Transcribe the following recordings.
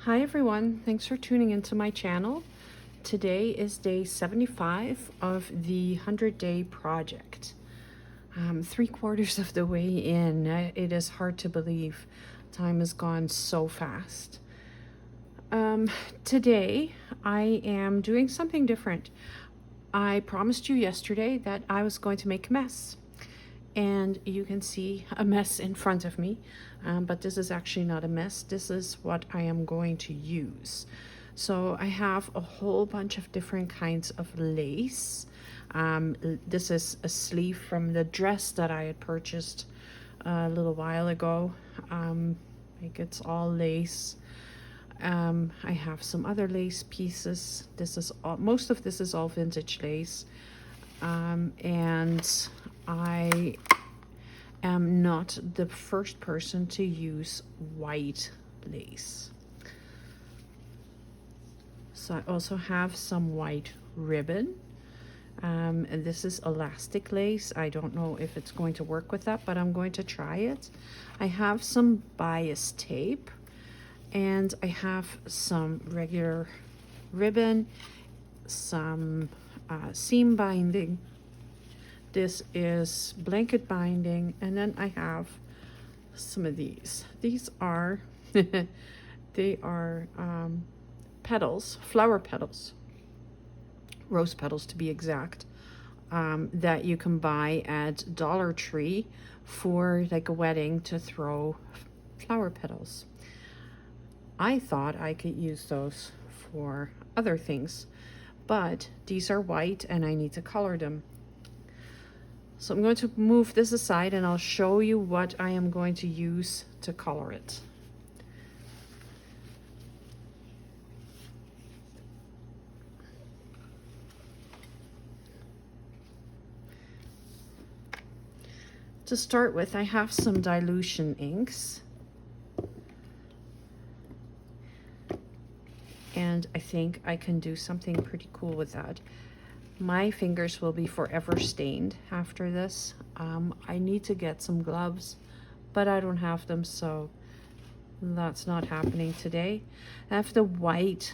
Hi everyone, thanks for tuning into my channel. Today is day 75 of the 100-day project. 3/4 of the way in. It is hard to believe. Time has gone so fast. Today I am doing something different. I promised you yesterday that I was going to make a mess. And you can see a mess in front of me, but this is actually not a mess. This is what I am going to use. So I have a whole bunch of different kinds of lace. This is a sleeve from the dress that I had purchased a little while ago. Like it's all lace. I have some other lace pieces. This is all, most of this is all vintage lace. And I am not the first person to use white lace. So I also have some white ribbon. And this is elastic lace. I don't know if it's going to work with that, but I'm going to try it. I have some bias tape and I have some regular ribbon, some seam binding. This is blanket binding, and then I have some of these. These are, they are petals, flower petals, rose petals to be exact, that you can buy at Dollar Tree for like a wedding to throw flower petals. I thought I could use those for other things, but these are white and I need to color them. So I'm going to move this aside and I'll show you what I am going to use to color it. To start with, I have some dilution inks. And I think I can do something pretty cool with that. My fingers will be forever stained after this. I need to get some gloves, but I don't have them, so that's not happening today. I have the white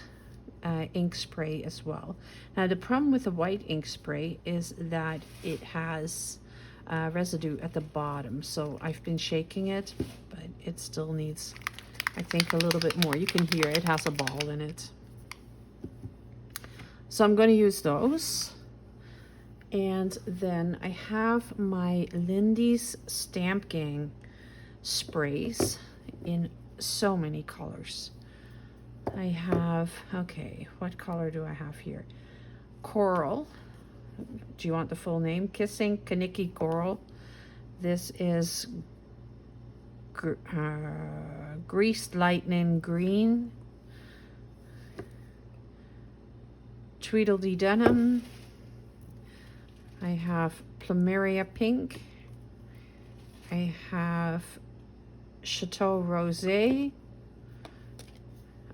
ink spray as well. Now the problem with the white ink spray is that it has residue at the bottom, so I've been shaking it, but it still needs, I think, a little bit more. You can hear it has a ball in it. So I'm going to use those. And then I have my Lindy's Stamp Gang sprays in so many colors. I have, okay, what color do I have here? Coral. Do you want the full name? Kissing Kaniki Coral. This is Greased Lightning Green. Tweedledee Denim. I have Plumeria Pink. I have Chateau Rosé.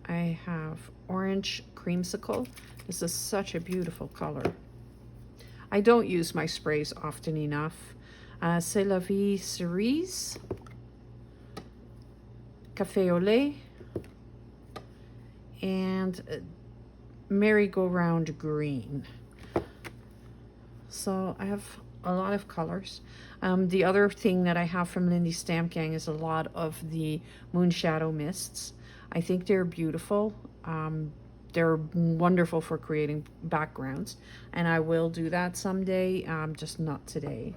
I have Orange Creamsicle. This is such a beautiful color. I don't use my sprays often enough. C'est la vie cerise. Café au lait. And Merry-Go-Round Green. So I have a lot of colors. The other thing that I have from Lindy Stamp Gang is a lot of the Moonshadow Mists. I think they're beautiful. They're wonderful for creating backgrounds, and I will do that someday, just not today.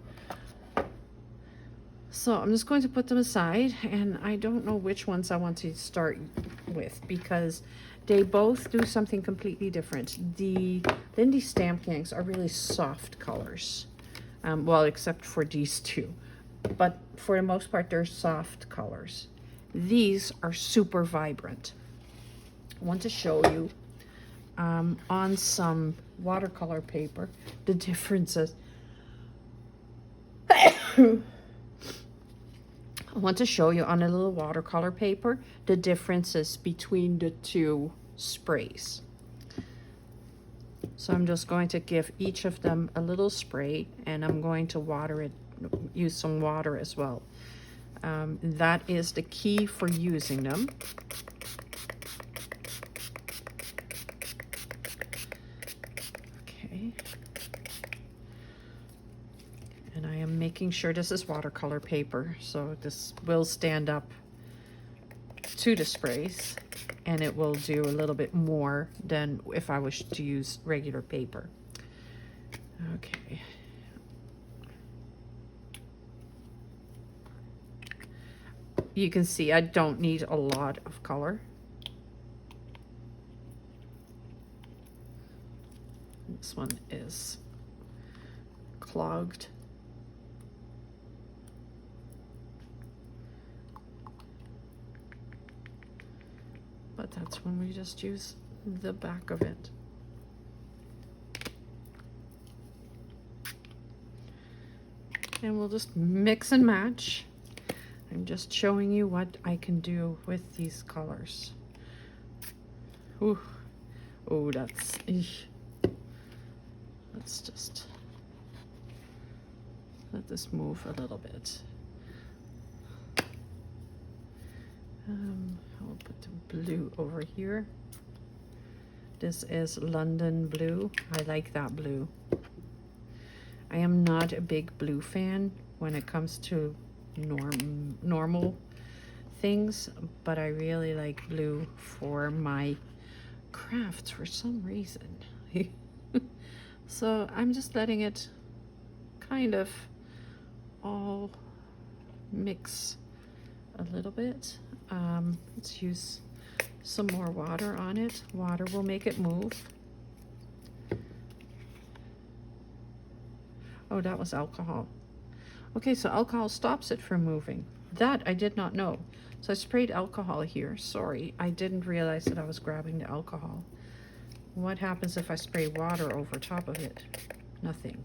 So I'm just going to put them aside, and I don't know which ones I want to start with because they both do something completely different. The Lindy Stamp Gangs are really soft colors. Well, except for these two. But for the most part, they're soft colors. These are super vibrant. I want to show you on some watercolor paper the differences. I want to show you on a little watercolor paper the differences between the two sprays. So I'm just going to give each of them a little spray, and I'm going to water it, use some water as well. That is the key for using them. making sure this is watercolor paper, so this will stand up to the sprays, and it will do a little bit more than if I was to use regular paper. Okay. You can see I don't need a lot of color. This one is clogged. But that's when we just use the back of it. And we'll just mix and match. I'm just showing you what I can do with these colors. Ooh. Oh, that's... Eesh. Let's just let this move a little bit. I'll put the blue over here. This is London blue. I like that blue. I am not a big blue fan when it comes to normal things, but I really like blue for my crafts for some reason. So I'm just letting it kind of all mix a little bit. Let's use some more water on it. Water will make it move. Oh, that was alcohol. Okay, so alcohol stops it from moving. That I did not know. So I sprayed alcohol here. Sorry, I didn't realize that I was grabbing the alcohol. What happens if I spray water over top of it? Nothing.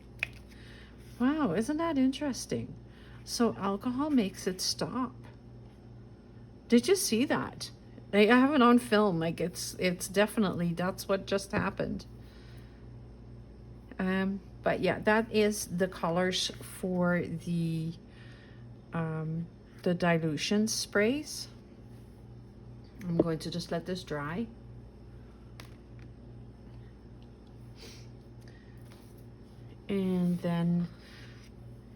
Wow, isn't that interesting? So alcohol makes it stop. Did you see that? I have it on film. Like it's definitely, that's what just happened. But yeah, that is the colors for the dilution sprays. I'm going to just let this dry. And then,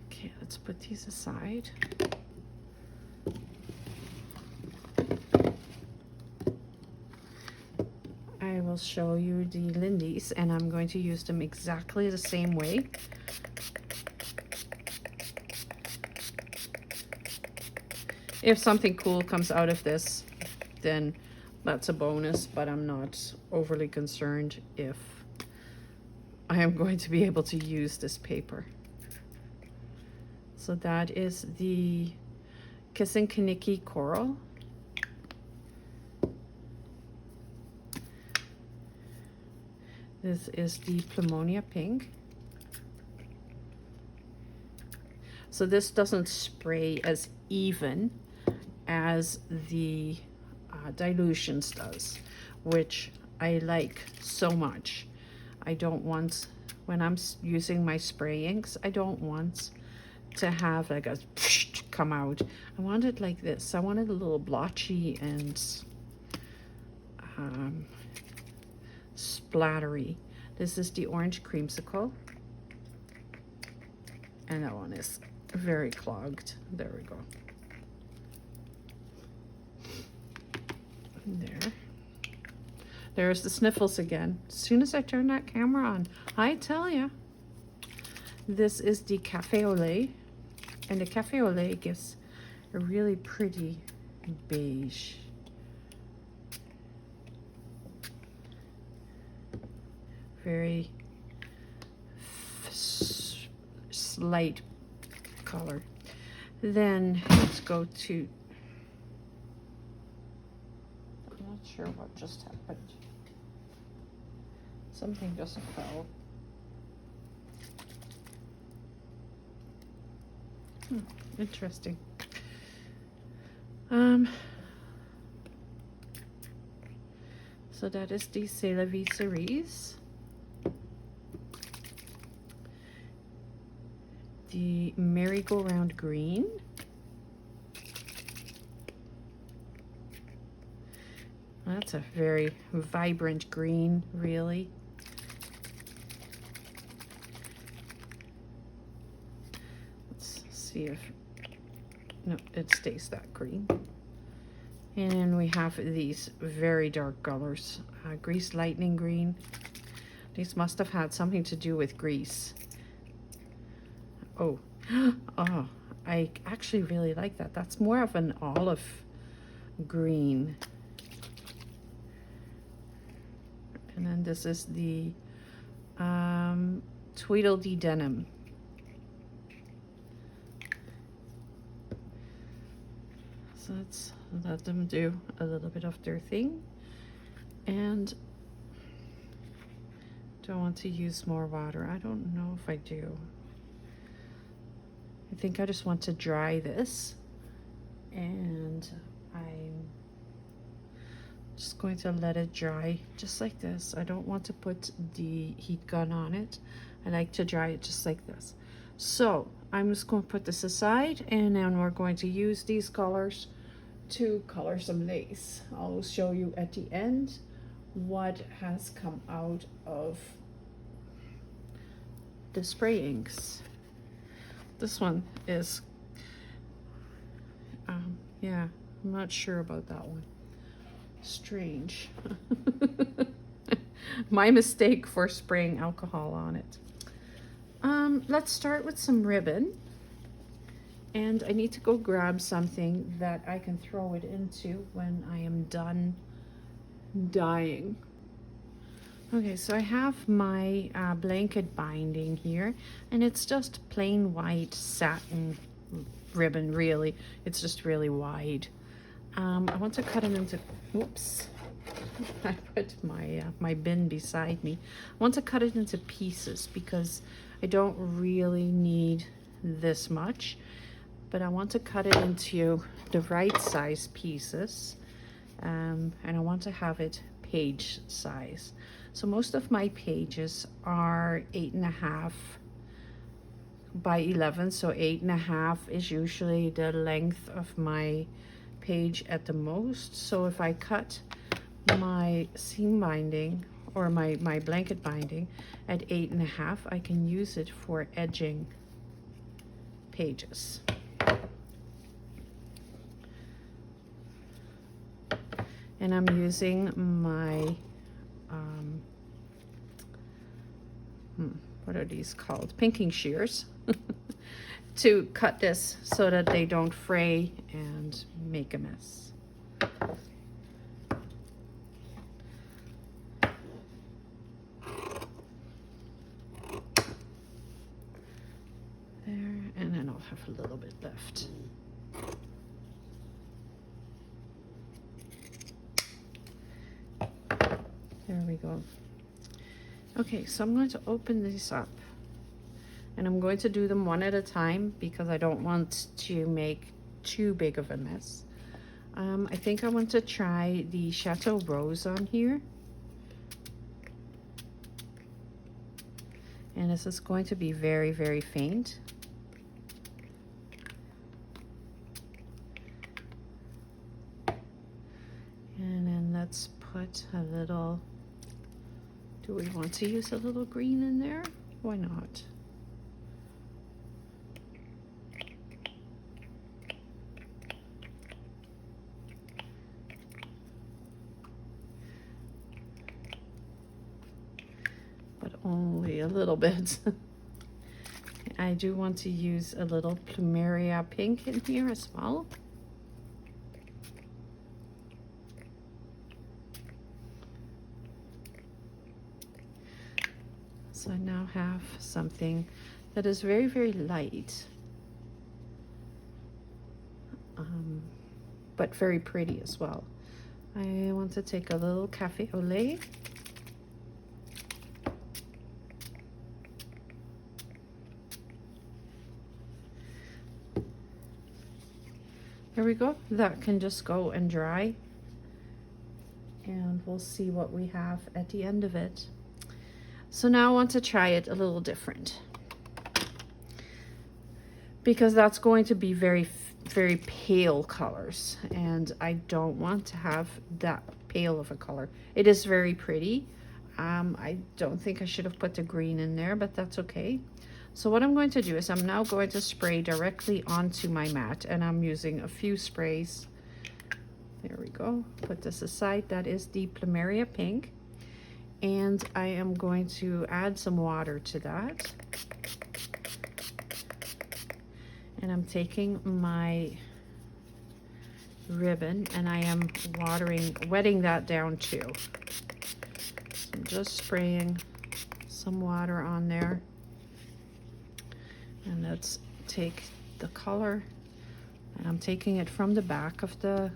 okay, let's put these aside. I will show you the Lindys, and I'm going to use them exactly the same way. If something cool comes out of this, then that's a bonus, but I'm not overly concerned if I am going to be able to use this paper. So that is the Kissin' Kinnicky Coral. This is the Plumonia Pink. So this doesn't spray as even as the Dylusions does, which I like so much. I don't want, when I'm using my spray inks, I don't want to have like a come out. I want it like this. I want it a little blotchy and splattery. This is the Orange Creamsicle, and that one is very clogged. There we go. There. There's the sniffles again. As soon as I turn that camera on, I tell ya. This is the Cafe au lait, and the Cafe au lait gives a really pretty beige. Very slight color. Then let's go to, I'm not sure what just happened. Something just fell. Interesting. So that is the C'est la Vie Cerise. The Merry-Go-Round Green. That's a very vibrant green, really. Let's see if, no, it stays that green. And then we have these very dark colors, Grease Lightning Green. These must have had something to do with grease. Oh, oh, I actually really like that. That's more of an olive green. And then this is the Tweedledee Denim. So let's let them do a little bit of their thing. And do I want to use more water? I don't know if I do. I think I just want to dry this, and I'm just going to let it dry just like this. I don't want to put the heat gun on it. I like to dry it just like this. So I'm just going to put this aside, and then we're going to use these colors to color some lace. I'll show you at the end what has come out of the spray inks. This one is, yeah, I'm not sure about that one. Strange. My mistake for spraying alcohol on it. Let's start with some ribbon. And I need to go grab something that I can throw it into when I am done dyeing. Okay, so I have my blanket binding here, and it's just plain white satin ribbon, really. It's just really wide. I want to cut it into, oops, I put my bin beside me. I want to cut it into pieces because I don't really need this much, but I want to cut it into the right size pieces, and I want to have it page size. So most of my pages are 8.5 by 11, so 8.5 is usually the length of my page at the most. So if I cut my seam binding or my blanket binding at 8.5, I can use it for edging pages. And I'm using my what are these called? Pinking shears to cut this so that they don't fray and make a mess. There, and then I'll have a little bit left. There we go. Okay, so I'm going to open these up, and I'm going to do them one at a time because I don't want to make too big of a mess. I think I want to try the Chateau Rose on here. And this is going to be very, very faint. And then let's put a little, do we want to use a little green in there? Why not? But only a little bit. I do want to use a little Plumeria pink in here as well. So I now have something that is very, very light, but very pretty as well. I want to take a little Cafe au lait. There we go. That can just go and dry, and we'll see what we have at the end of it. So now I want to try it a little different, because that's going to be very, very pale colors, and I don't want to have that pale of a color. It is very pretty. I don't think I should have put the green in there, but that's okay. So what I'm going to do is I'm now going to spray directly onto my mat, and I'm using a few sprays. There we go. Put this aside. That is the Plumeria Pink. And I am going to add some water to that. And I'm taking my ribbon and I am wetting that down too. So I'm just spraying some water on there. And let's take the color, and I'm taking it from the back of the,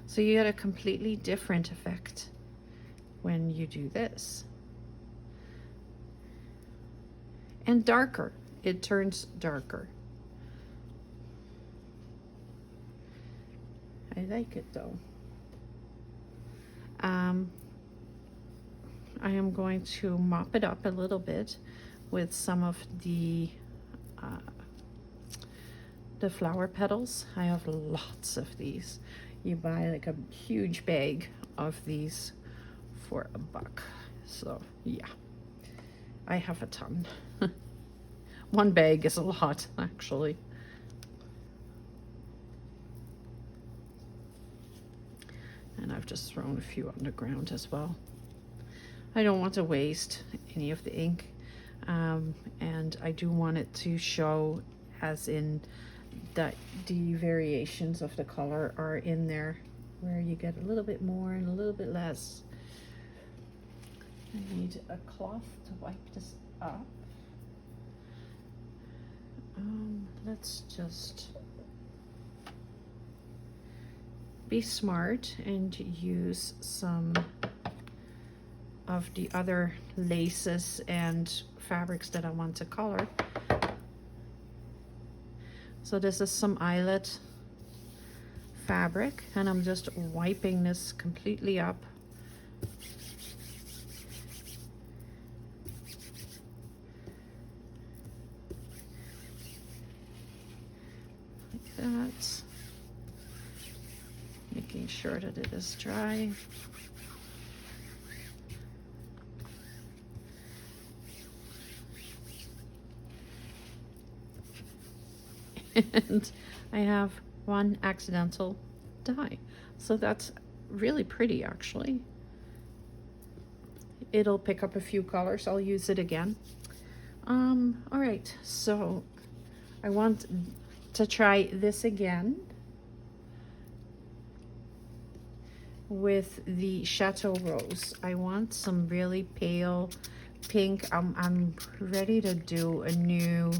so you get a completely different effect when you do this. And darker, it turns darker. I like it though. I am going to mop it up a little bit with some of the flower petals. I have lots of these. You buy like a huge bag of these for $1. So yeah, I have a ton. One bag is a lot, actually. And I've just thrown a few on the ground as well. I don't want to waste any of the ink, and I do want it to show, as in that the variations of the color are in there, where you get a little bit more and a little bit less. I need a cloth to wipe this up. Let's just be smart and use some of the other laces and fabrics that I want to color. So this is some eyelet fabric, and I'm just wiping this completely up. Like that. Making sure that it is dry. And I have one accidental dye. So that's really pretty, actually. It'll pick up a few colors. I'll use it again. All right, so I want to try this again with the Chateau Rose. I want some really pale pink. I'm ready to do a new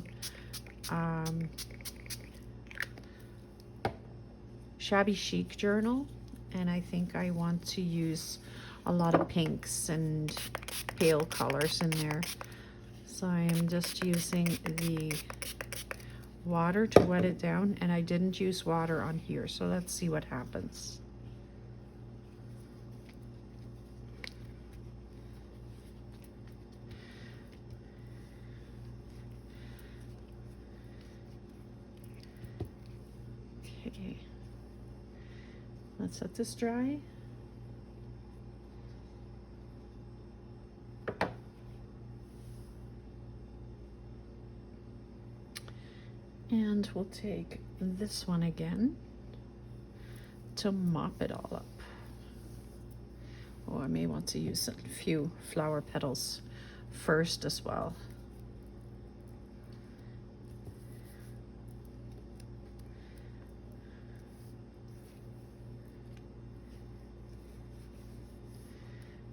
shabby chic journal, and I think I want to use a lot of pinks and pale colors in there. So I am just using the water to wet it down, and I didn't use water on here, so let's see what happens. Okay, let's let this dry. And we'll take this one again to mop it all up. Oh, I may want to use a few flower petals first as well.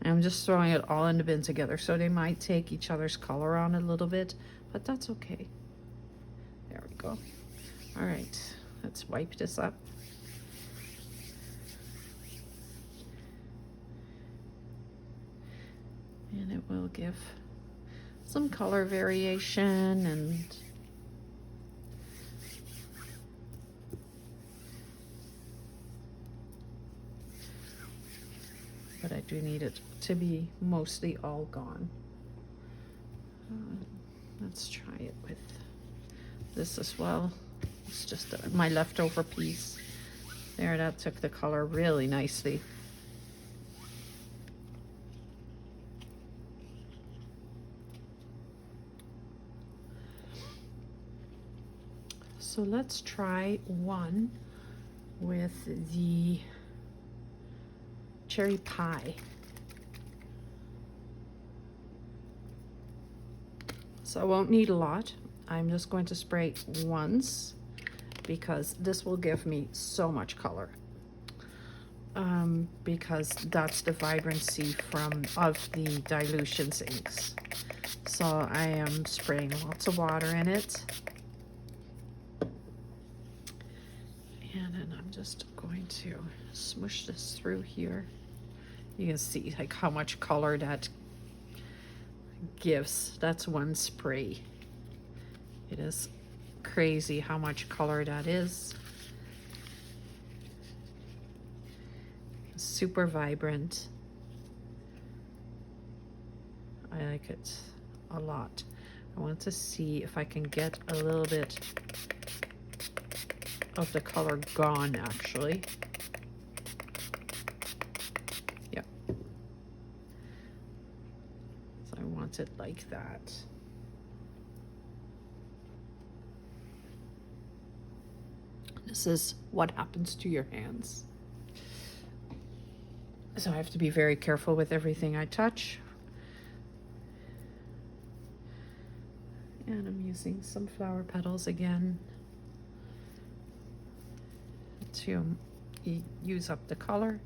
I'm just throwing it all in the bin together, so they might take each other's color on a little bit, but that's okay. There we go. All right, let's wipe this up. And it will give some color variation, and but I do need it to be mostly all gone. Let's try it with this as well. It's just my leftover piece. There, that took the color really nicely. So let's try one with the cherry pie. So I won't need a lot. I'm just going to spray once because this will give me so much color. Because that's the vibrancy of the Dylusions inks. So I am spraying lots of water in it. And then I'm just going to smush this through here. You can see like how much color that gives. That's one spray. It is crazy how much color that is. Super vibrant. I like it a lot. I want to see if I can get a little bit of the color gone actually. Yeah. So I want it like that. This is what happens to your hands. So I have to be very careful with everything I touch. And I'm using some flower petals again to use up the color,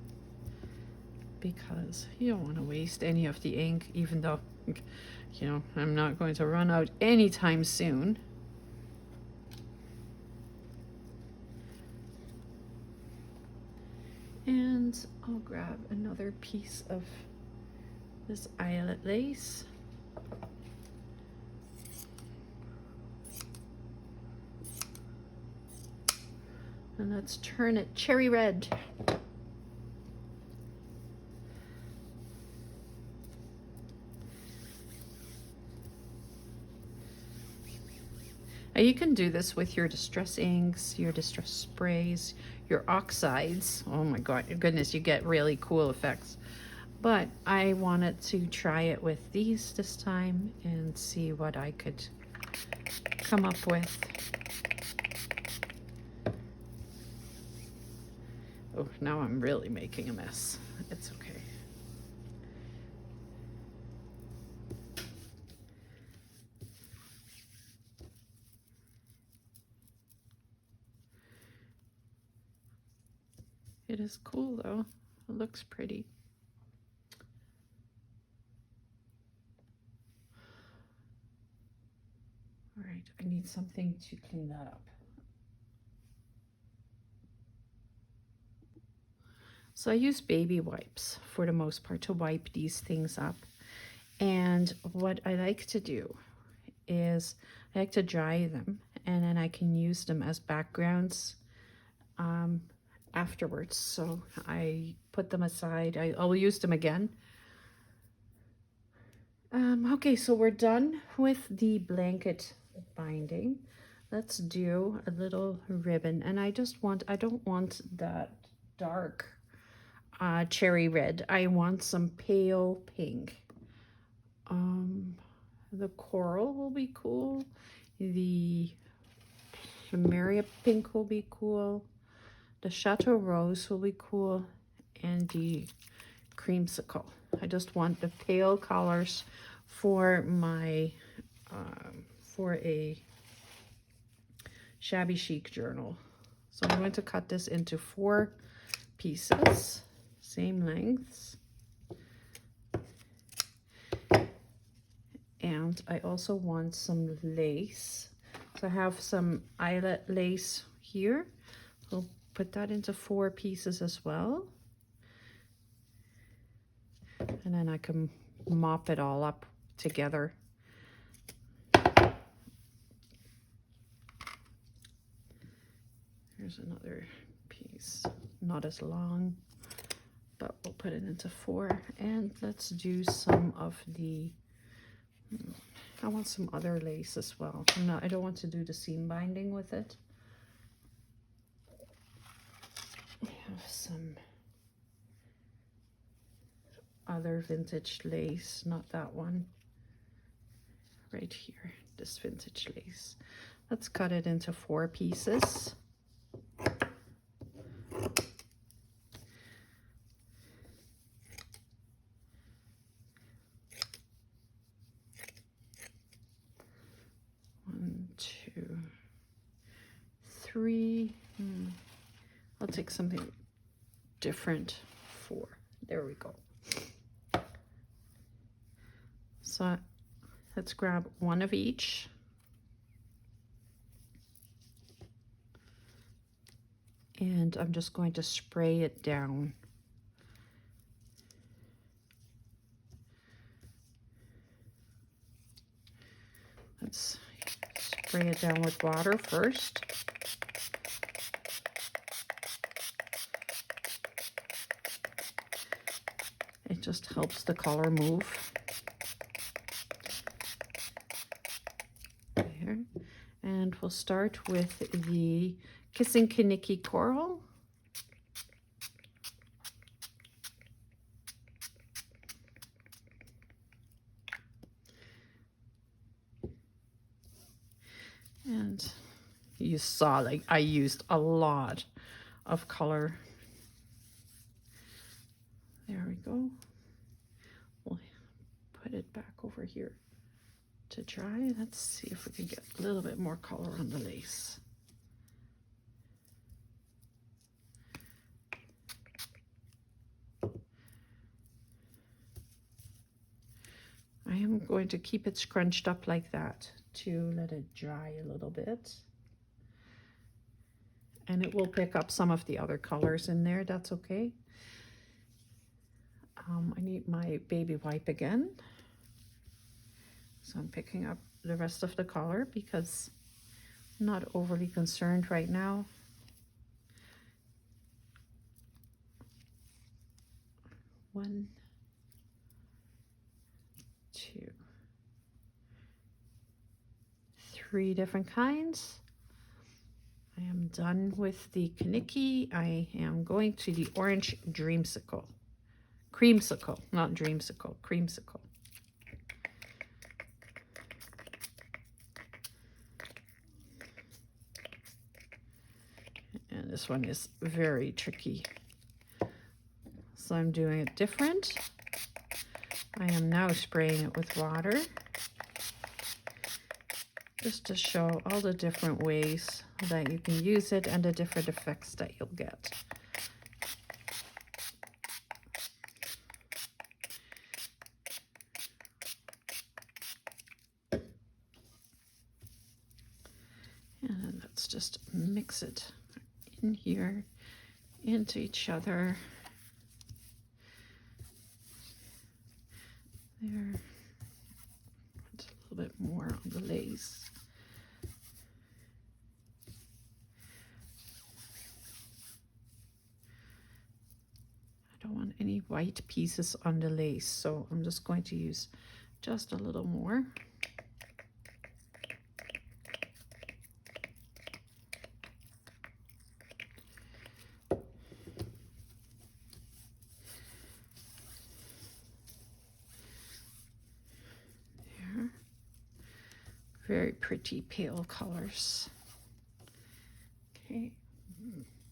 because you don't want to waste any of the ink, even though, you know, I'm not going to run out anytime soon. And I'll grab another piece of this eyelet lace. And let's turn it cherry red. Now you can do this with your distress inks, your distress sprays, your oxides. Oh my goodness, you get really cool effects. But I wanted to try it with these this time and see what I could come up with. Oh, now I'm really making a mess. It's okay. It is cool though. It looks pretty. All right, I need something to clean that up. So I use baby wipes for the most part to wipe these things up. And what I like to do is I like to dry them, and then I can use them as backgrounds afterwards. So I put them aside. I'll use them again. Okay, so we're done with the blanket binding. Let's do a little ribbon, and I don't want that dark cherry red. I want some pale pink. The coral will be cool. The Maria pink will be cool. The Chateau Rose will be cool. And the creamsicle. I just want the pale colors for my, for a shabby chic journal. So I'm going to cut this into 4 pieces, same lengths. And I also want some lace. So I have some eyelet lace here. I'll put that into 4 pieces as well. And then I can mop it all up together. Here's another piece, not as long, but we'll put it into 4. And let's do some of the, I want some other lace as well. I don't want to do the seam binding with it. I have some other vintage lace, not that one, right here, this vintage lace. Let's cut it into 4 pieces. One, two, three. I'll take something different. 4. There we go. So let's grab one of each. And I'm just going to spray it down. Let's spray it down with water first. It just helps the color move. There. And we'll start with the Kissing Kaniki Coral. And you saw, like, I used a lot of color. There we go. We'll put it back over here to dry. Let's see if we can get a little bit more color on the lace. I am going to keep it scrunched up like that to let it dry a little bit. And it will pick up some of the other colors in there, that's okay. I need my baby wipe again. So I'm picking up the rest of the color because I'm not overly concerned right now. One, two, 3 different kinds. I am done with the Kaniki. I am going to the orange dreamsicle. Creamsicle, not dreamsicle, creamsicle. And this one is very tricky. So I'm doing it different. I am now spraying it with water, just to show all the different ways that you can use it and the different effects that you'll get. And then let's just mix it in here into each other. There. Put a little bit more on the lace. I don't want any white pieces on the lace, so I'm just going to use just a little more. Very pretty pale colors. Okay,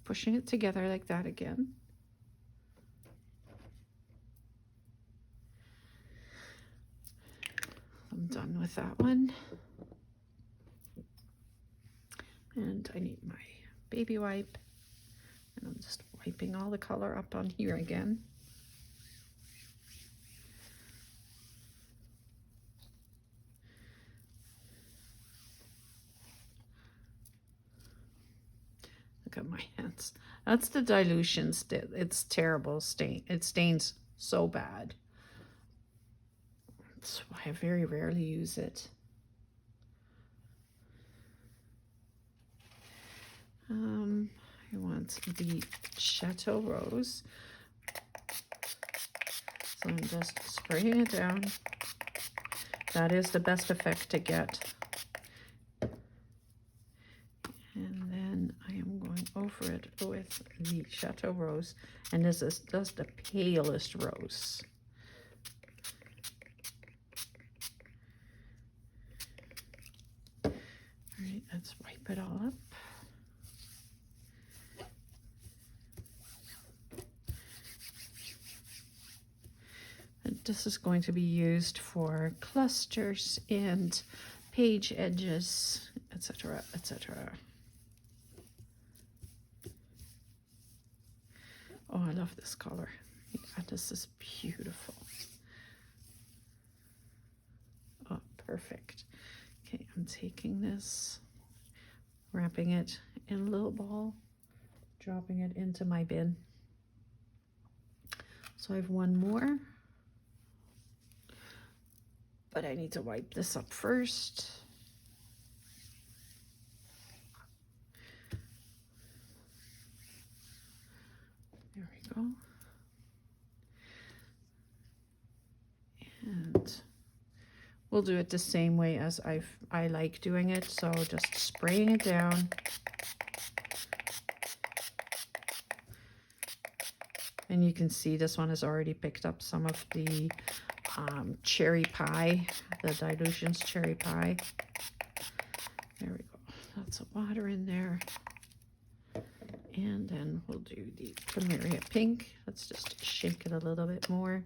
pushing it together like that again. I'm done with that one. And I need my baby wipe. And I'm just wiping all the color up on here again. Look at my hands. That's the Dylusions. It's terrible stain. It stains so bad. That's why I very rarely use it. I want the Chateau Rose. So I'm just spraying it down. That is the best effect to get. And then I am going over it with the Chateau Rose. And this is just the palest rose. All right, Let's wipe it all up. And this is going to be used for clusters and page edges, etc., etc. Oh, I love this color. Yeah, this is beautiful. Oh, perfect. Okay, I'm taking this, wrapping it in a little ball, dropping it into my bin. So I have one more, but I need to wipe this up first. There we go. And we'll do it the same way as I like doing it. So just spraying it down. And you can see this one has already picked up some of the cherry pie, the Dylusions cherry pie. There we go. Lots of water in there. And then we'll do the Plumeria pink. Let's just shake it a little bit more.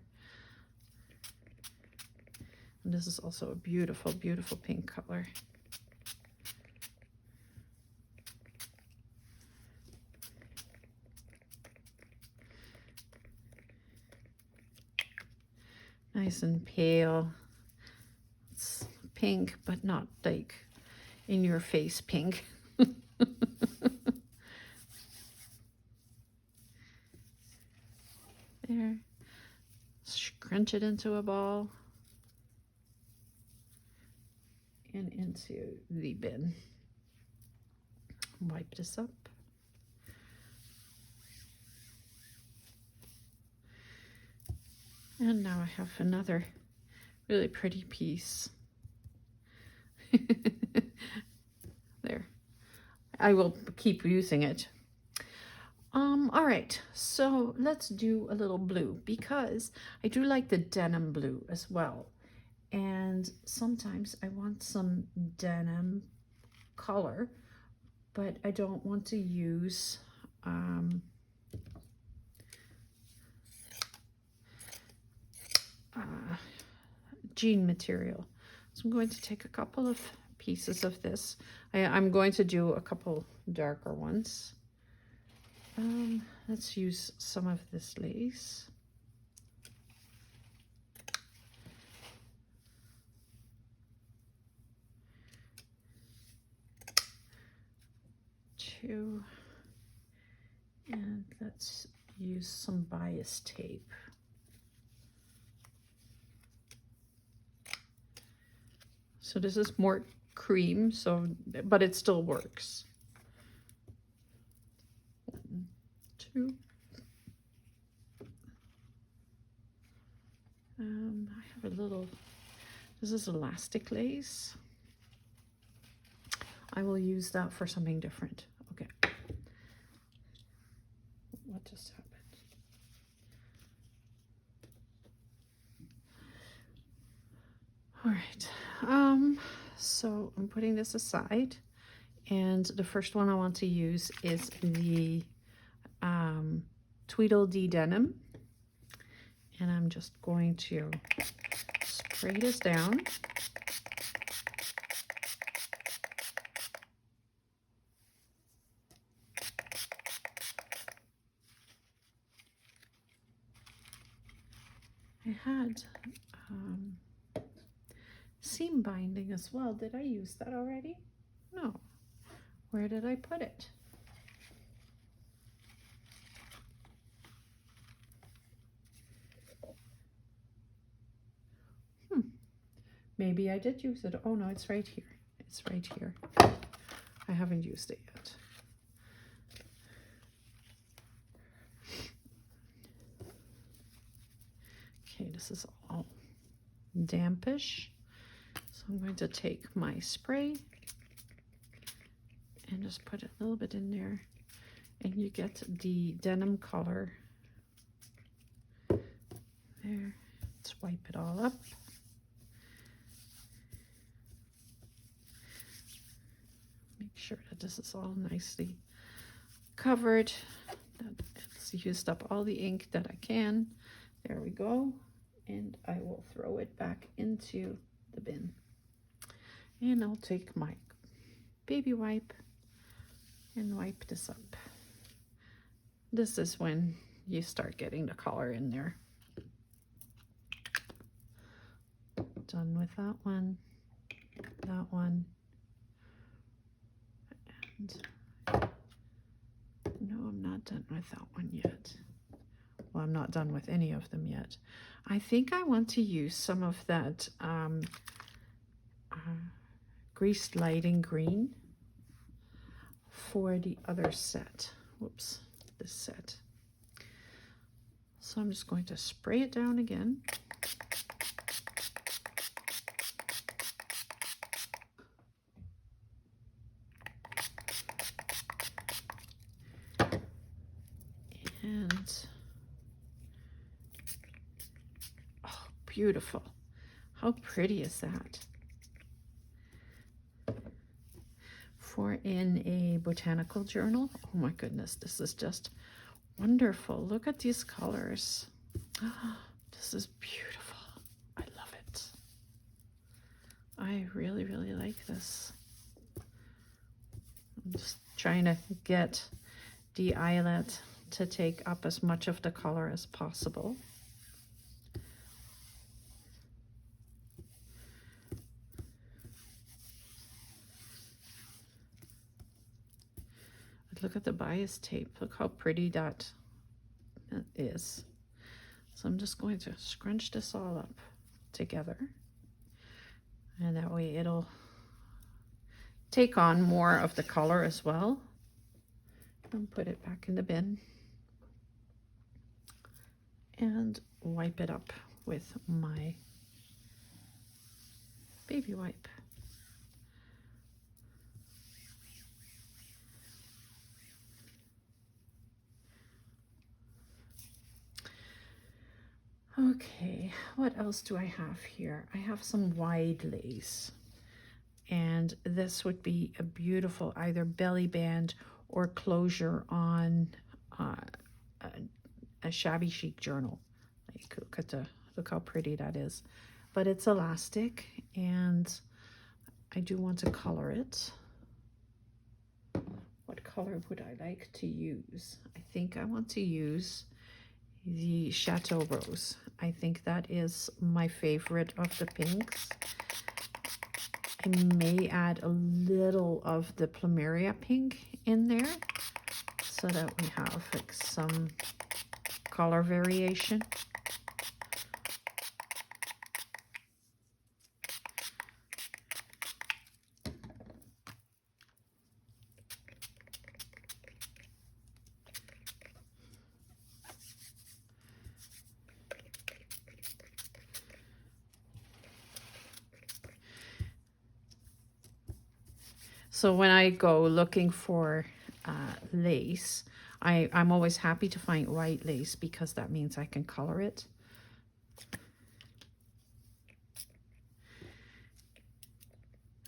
And this is also a beautiful, beautiful pink color. Nice and pale. It's pink, but not like in your face pink. There. Scrunch it into a ball. And into the bin. Wipe this up. And now I have another really pretty piece. There. I will keep using it. All right, so let's do a little blue because I do like the denim blue as well. And sometimes I want some denim color, but I don't want to use jean material. So I'm going to take a couple of pieces of this. I'm going to do a couple darker ones. Let's use some of this lace. And let's use some bias tape. So this is more cream, so but it still works. 1, 2. I have a little, this is elastic lace. I will use that for something different. Okay. What just happened? All right. So I'm putting this aside, and the first one I want to use is the Tweedledee denim, and I'm just going to spray this down. I had seam binding as well. Did I use that already? No. Where did I put it? Maybe I did use it. Oh no, it's right here. It's right here. I haven't used it yet. Okay, this is all dampish. So I'm going to take my spray and just put a little bit in there, and you get the denim color. There. Let's wipe it all up. sure that this is all nicely covered. It's used up all the ink that I can. There we go. And I will throw it back into the bin. And I'll take my baby wipe and wipe this up. This is when you start getting the color in there. Done with that one, and no, I'm not done with that one yet. Well, I'm not done with any of them yet. I think I want to use some of that greased lighting green for the other set. Whoops, this set. So I'm just going to spray it down again. And oh, beautiful. How pretty is that? For in a botanical journal. Oh my goodness, this is just wonderful. Look at these colors. Oh, this is beautiful. I love it. I really, really like this. I'm just trying to get the eyelet to take up as much of the color as possible. Look at the bias tape. Look how pretty that is. So I'm just going to scrunch this all up together. And that way it'll take on more of the color as well. And put it back in the bin. And wipe it up with my baby wipe. Okay, what else do I have here? I have some wide lace, and this would be a beautiful either belly band or closure on a shabby chic journal. Like, look how pretty that is. But it's elastic, and I do want to color it. What color would I like to use? I think I want to use the Chateau Rose. I think that is my favorite of the pinks. I may add a little of the Plumeria pink in there so that we have like some color variation. So when I go looking for lace, I'm always happy to find white lace because that means I can color it.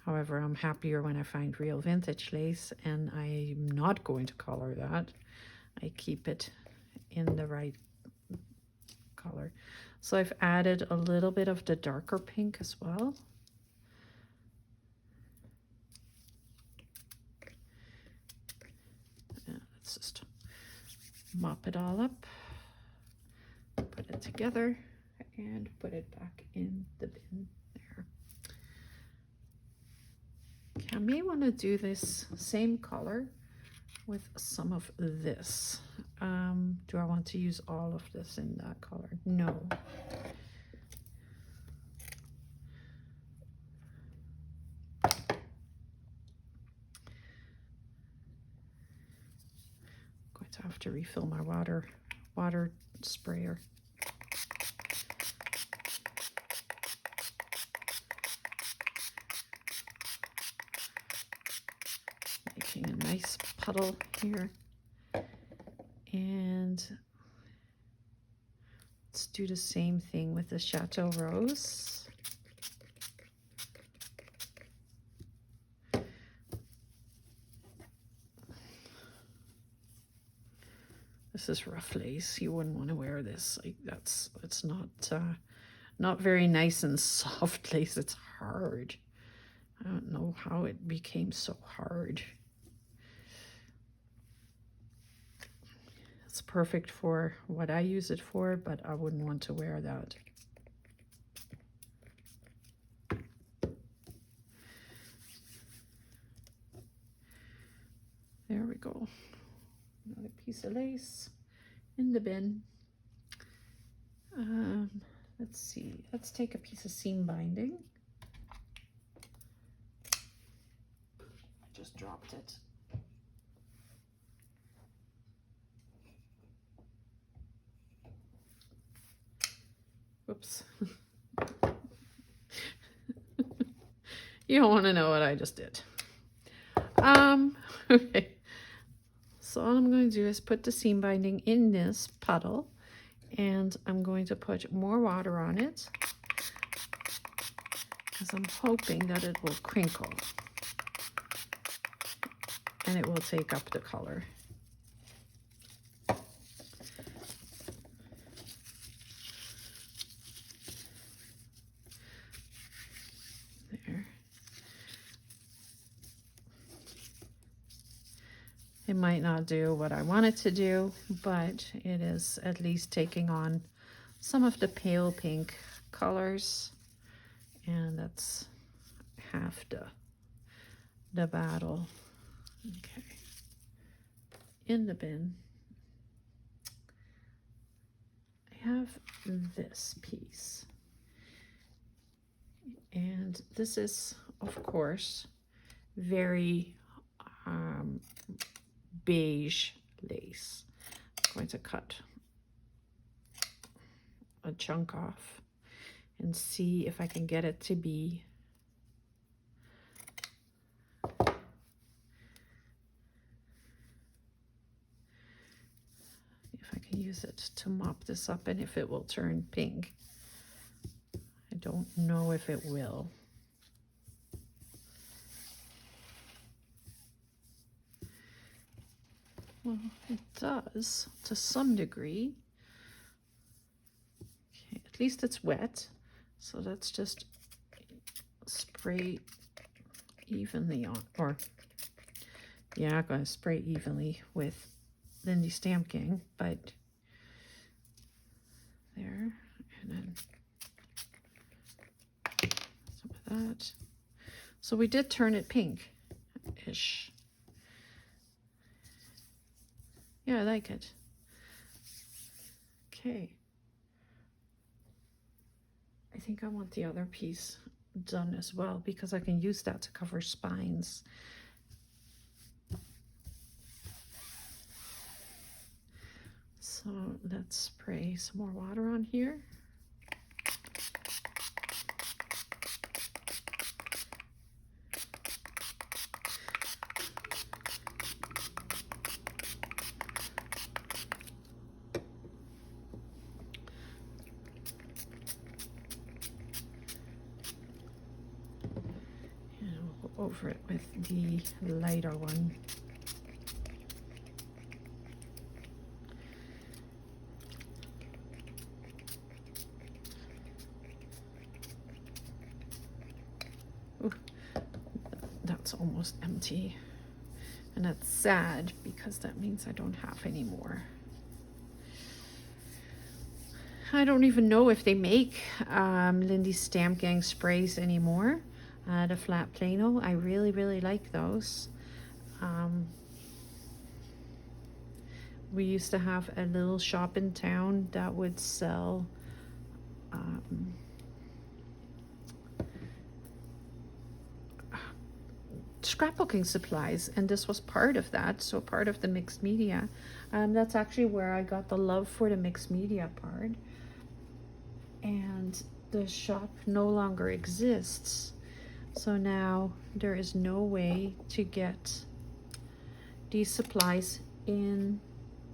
However, I'm happier when I find real vintage lace, and I'm not going to color that. I keep it in the right color. So I've added a little bit of the darker pink as well. Let's just mop it all up, put it together, and put it back in the bin there. Okay, I may want to do this same color with some of this. Do I want to use all of this in that color? No. To have to refill my water sprayer. Making a nice puddle here. And let's do the same thing with the Chateau Rose. This is rough lace. You wouldn't want to wear this. Like it's not very nice and soft lace. It's hard. I don't know how it became so hard. It's perfect for what I use it for, but I wouldn't want to wear that. There we go. Another piece of lace in the bin. Let's see. Let's take a piece of seam binding. I just dropped it. Whoops. You don't want to know what I just did. Okay. So all I'm going to do is put the seam binding in this puddle, and I'm going to put more water on it because I'm hoping that it will crinkle and it will take up the color. There. It might not do what I want it to do, but it is at least taking on some of the pale pink colors, and that's half the battle. Okay, in the bin, I have this piece, and this is, of course, very beige lace. I'm going to cut a chunk off and see if I can get it to be use it to mop this up and if it will turn pink. I don't know if it will. Well, it does to some degree. Okay, at least it's wet. So let's just spray evenly on, or yeah, I'm going to spray evenly with Lindy Stamp Gang, but there, and then some of that. So we did turn it pink-ish. Yeah, I like it. Okay. I think I want the other piece done as well because I can use that to cover spines. So let's spray some more water on here. Over it with the lighter one. Ooh, that's almost empty, and that's sad because that means I don't have any more. I don't even know if they make Lindy Stamp Gang sprays anymore. The flat plano, I really like those. We used to have a little shop in town that would sell scrapbooking supplies, and this was part of that, so part of the mixed media. That's actually where I got the love for the mixed media part, and the shop no longer exists. So now there is no way to get these supplies in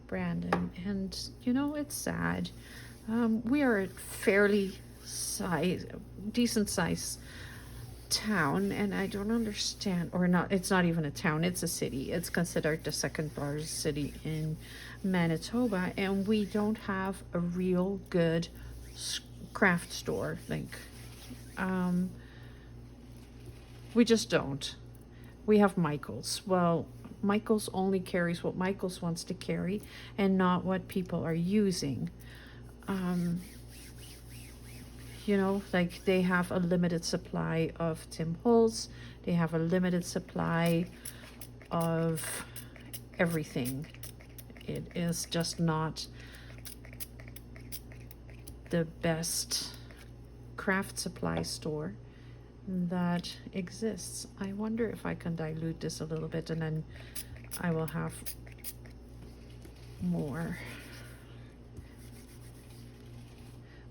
Brandon, and you know, it's sad. We are a fairly decent size town, and I don't understand, or not, it's not even a town, it's a city. It's considered the second largest city in Manitoba, and we don't have a real good craft store. Like, we just don't. We have Michael's. Well, Michael's only carries what Michael's wants to carry and not what people are using. You know, like they have a limited supply of Tim Holtz. They have a limited supply of everything. It is just not the best craft supply store that exists. I wonder if I can dilute this a little bit, and then I will have more,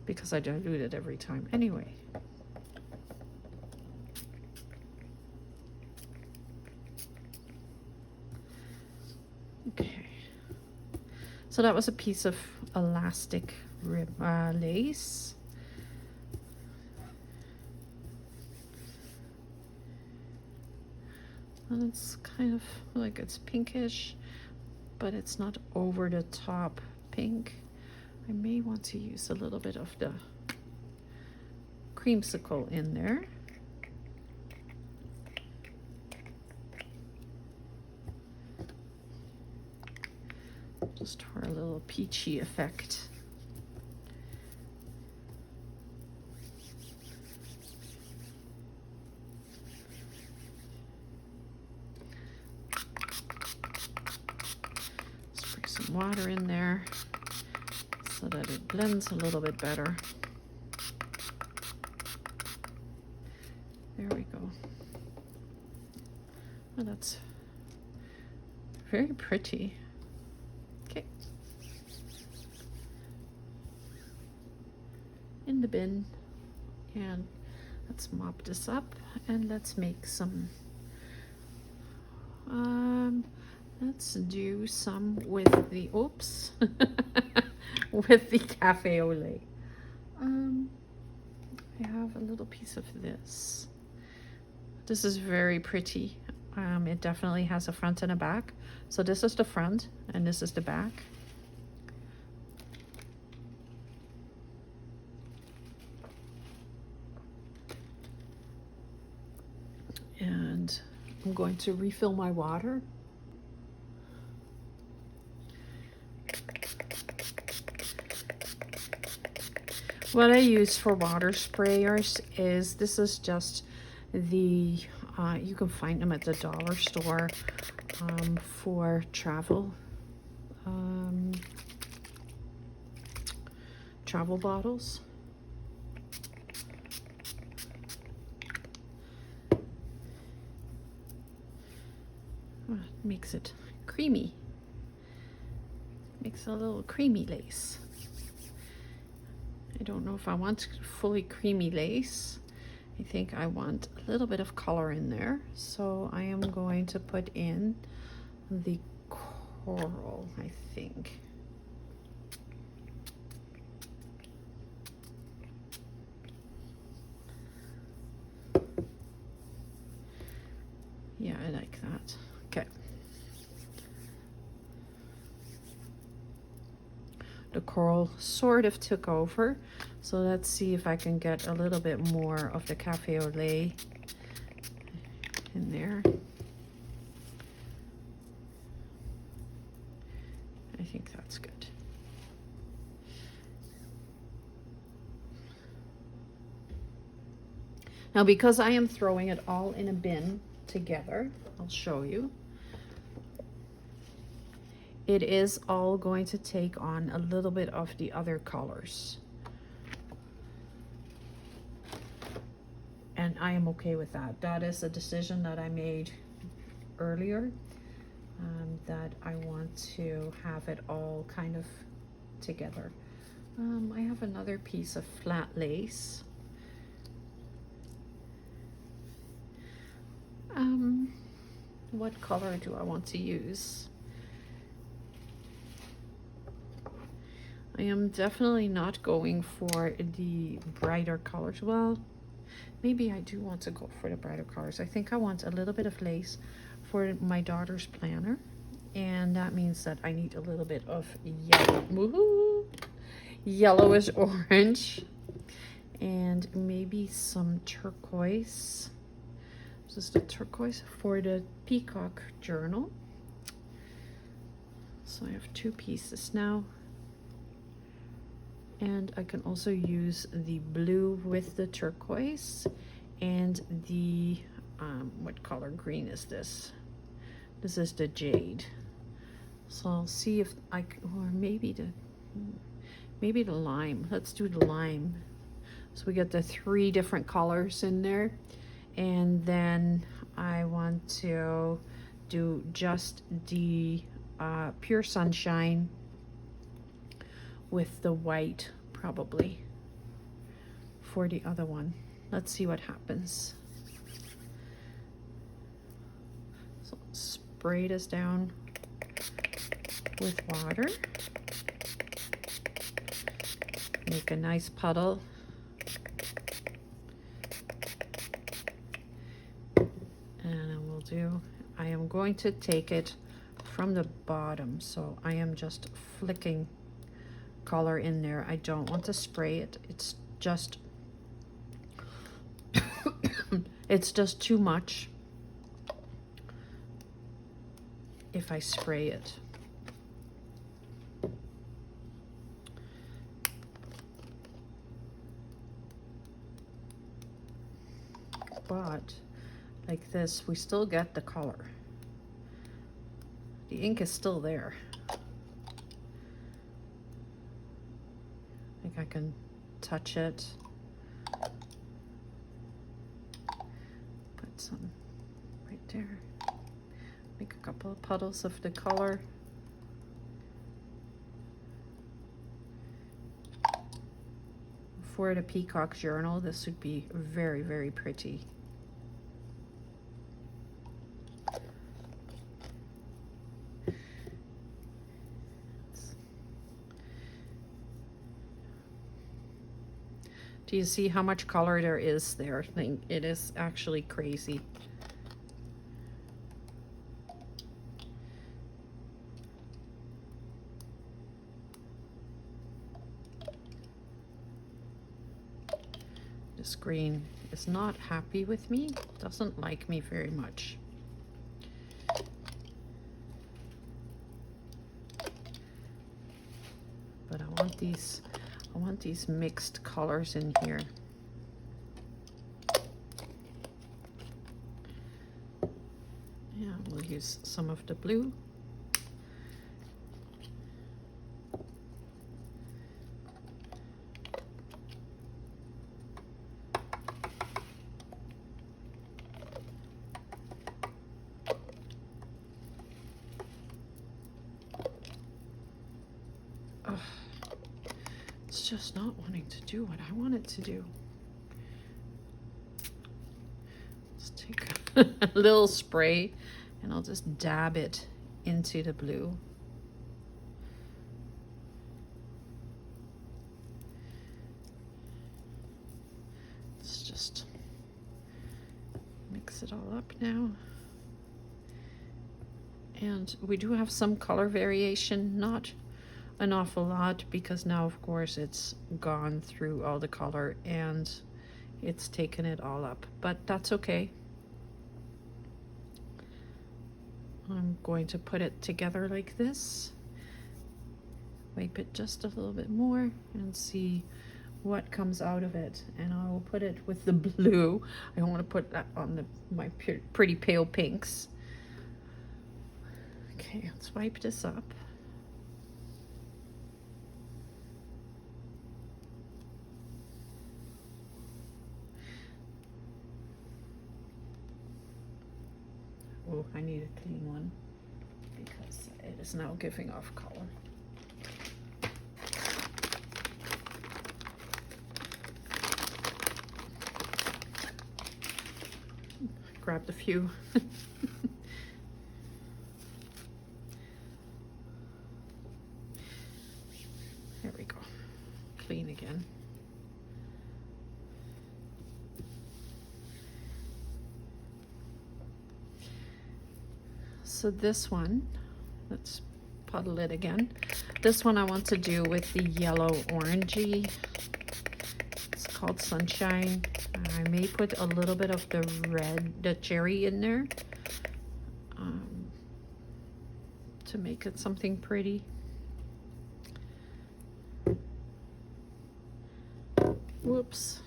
because I dilute it every time anyway. Okay, so that was a piece of elastic lace. And it's kind of like, it's pinkish, but it's not over the top pink. I may want to use a little bit of the creamsicle in there. Just for a little peachy effect. Spray some water in there so that it blends a little bit better. There we go. Oh, that's very pretty. Okay. In the bin, and let's mop this up and let's make some, let's do some with the, oops, with the cafe au lait. I have a little piece of this. This is very pretty. It definitely has a front and a back. So this is the front and this is the back. And I'm going to refill my water. What I use for water sprayers is, this is just the, you can find them at the dollar store for travel bottles. It makes it creamy. Makes a little creamy lace. I don't know if I want fully creamy lace. I think I want a little bit of color in there. So I am going to put in the coral, I think. Yeah, I like that. Okay. The coral sort of took over, so let's see if I can get a little bit more of the cafe au lait in there. I think that's good. Now, because I am throwing it all in a bin together, I'll show you. It is all going to take on a little bit of the other colors. And I am okay with that. That is a decision that I made earlier, that I want to have it all kind of together. I have another piece of flat lace. What color do I want to use? I am definitely not going for the brighter colors. Well, maybe I do want to go for the brighter colors. I think I want a little bit of lace for my daughter's planner, and that means that I need a little bit of yellow. Woohoo! Yellowish orange, and maybe some turquoise. This is the turquoise for the peacock journal. So I have 2 pieces now. And I can also use the blue with the turquoise and the, what color green is this? This is the jade. So I'll see if I can, or maybe the lime. Let's do the lime. So we get the 3 different colors in there. And then I want to do just the pure sunshine with the white, probably, for the other one. Let's see what happens. So spray this down with water. Make a nice puddle. I am going to take it from the bottom, so I am just flicking color in there. I don't want to spray it. It's just it's just too much if I spray it. But like this, we still get the color. The ink is still there. I think I can touch it. Put some right there. Make a couple of puddles of the color. For the peacock journal, this would be very, very pretty. Do you see how much color there is there? I think it is actually crazy. This green is not happy with me, doesn't like me very much. But I want these mixed colors in here. Yeah, we'll use some of the blue. It's just not wanting to do what I want it to do. Let's take a little spray and I'll just dab it into the blue. Let's just mix it all up now. And we do have some color variation, not an awful lot, because now of course it's gone through all the color and it's taken it all up, but that's okay. I'm going to put it together like this, wipe it just a little bit more and see what comes out of it, and I will put it with the blue. I don't want to put that on my pretty pale pinks. Okay, let's wipe this up. Oh, I need a clean one because it is now giving off color. Grabbed a few. There we go. Clean again. So this one, let's puddle it again. This one I want to do with the yellow orangey. It's called Sunshine. I may put a little bit of the red, the cherry in there to make it something pretty. Whoops.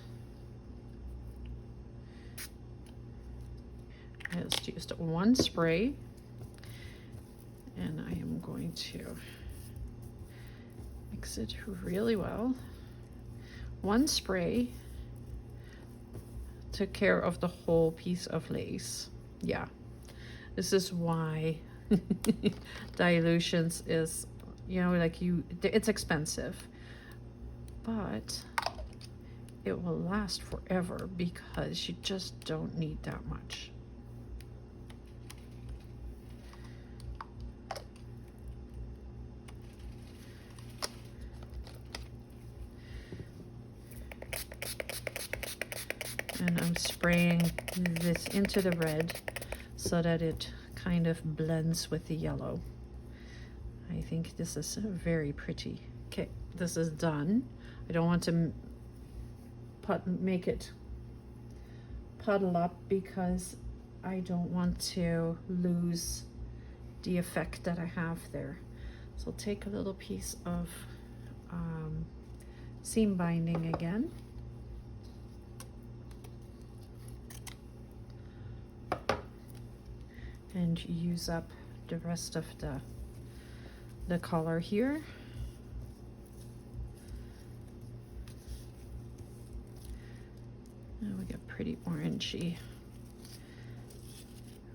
I just used one spray, and I am going to mix it really well. One spray took care of the whole piece of lace. Yeah, this is why Dylusions is, you know, like it's expensive, but it will last forever because you just don't need that much. And I'm spraying this into the red so that it kind of blends with the yellow. I think this is very pretty. Okay, this is done. I don't want to make it puddle up because I don't want to lose the effect that I have there. So I'll take a little piece of seam binding again. And use up the rest of the color here. Now we get pretty orangey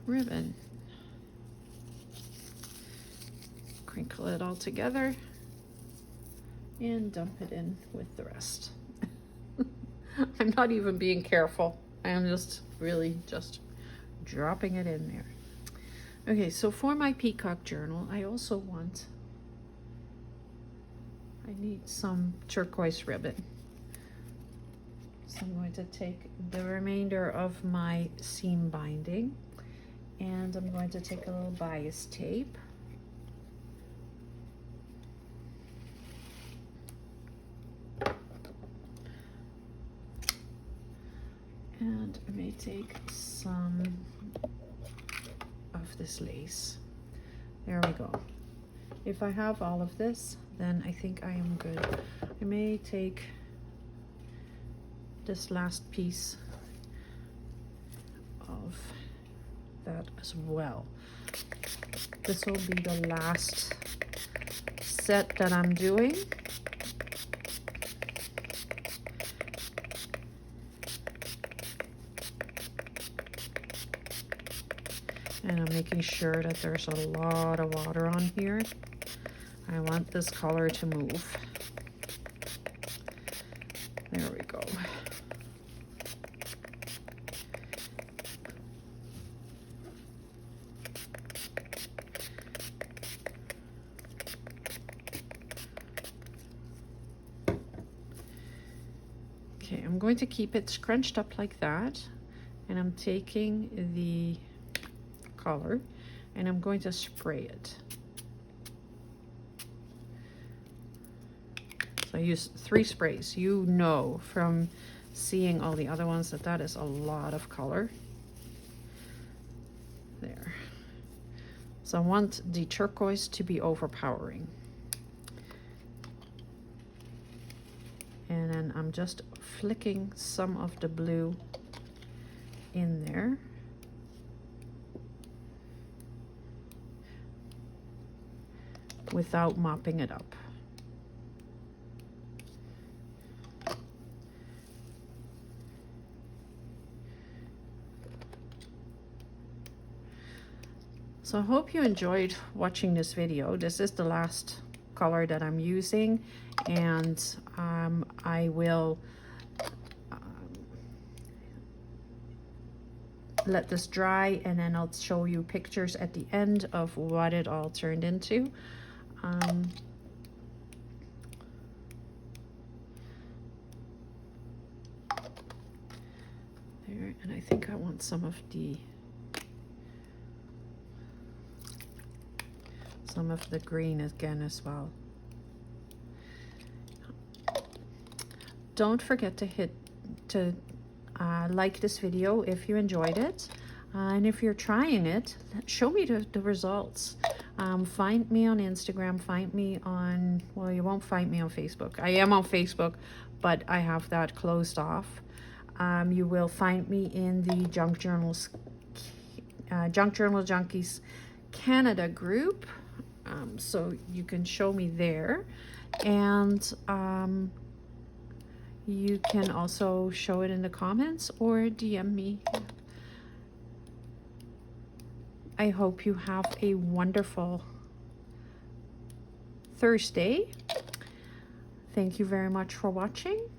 ribbon. Crinkle it all together and dump it in with the rest. I'm not even being careful. I am just really just dropping it in there. Okay, so for my peacock journal, I also need some turquoise ribbon. So I'm going to take the remainder of my seam binding, and I'm going to take a little bias tape. And I may take some of this lace. There we go. If I have all of this, then I think I am good. I may take this last piece of that as well. This will be the last set that I'm doing. And I'm making sure that there's a lot of water on here. I want this color to move. There we go. Okay, I'm going to keep it scrunched up like that, and I'm taking the color and I'm going to spray it. So I use 3 sprays. You know from seeing all the other ones that that is a lot of color. There. So I want the turquoise to be overpowering. And then I'm just flicking some of the blue in there. Without mopping it up. So I hope you enjoyed watching this video. This is the last color that I'm using, and I will let this dry, and then I'll show you pictures at the end of what it all turned into. There, and I think I want some of the some of the green again as well. Don't forget to like this video if you enjoyed it. And if you're trying it, show me the results. Find me on Instagram, find me on, well, you won't find me on Facebook. I am on Facebook, but I have that closed off. You will find me in the Junk Journal Junkies Canada group. So you can show me there. And you can also show it in the comments or DM me. I hope you have a wonderful Thursday. Thank you very much for watching.